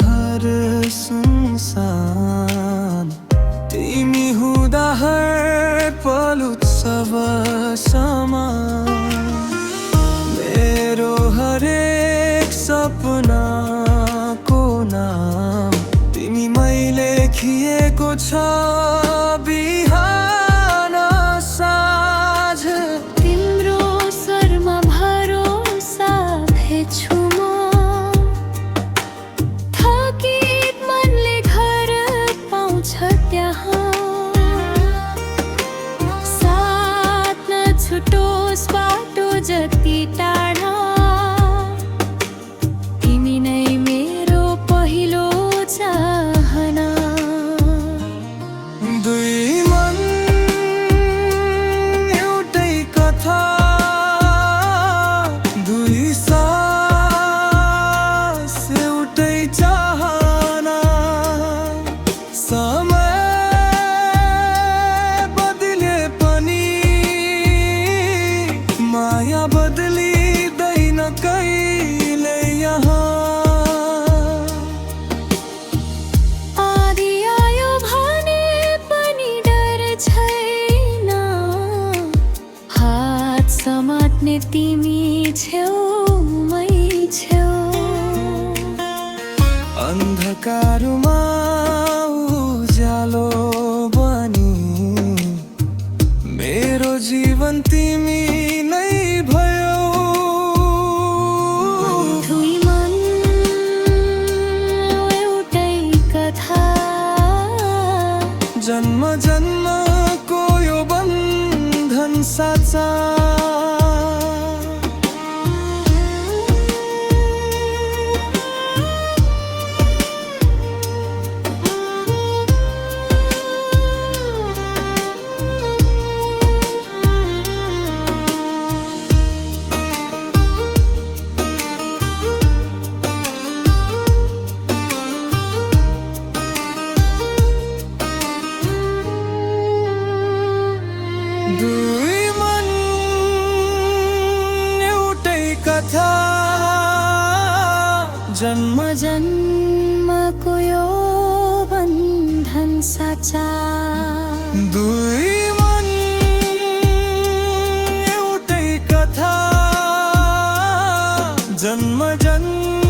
सहर सुनसान, तिमी हुँदा हर पल उत्सव समान। मेरो हरेक सपनाको नाम तिमीमै लेखिएको छ। बिहान साँझ तिम्रो स्वरमा भरोसा भेट्छु म। थकित मनले घर पाउँछ त्यहाँ, साथ नछुटोस् बाटो जति टाढा। तिमी नै मेरो पहिलो चाहना। दुई मन एउटै कथा, दुई सास एउटै चाहना। समय बदले पनि माया बदलिँदैन कहिले यहाँ। आधी आयो भने पनि डर छैन, हात समात्ने तिमी छेउमै छेउ। अन्धकारमा उज्यालो बनी मेरो जीवन तिमी नै भयो। दुई मन एउटै कथा, जन्म जन्मको यो बन्धन साचा। दुई मन एउटै कथा, जन्म जन्मको यो बन्धन साचा। दुई मन एउटै कथा, जन्म जन्म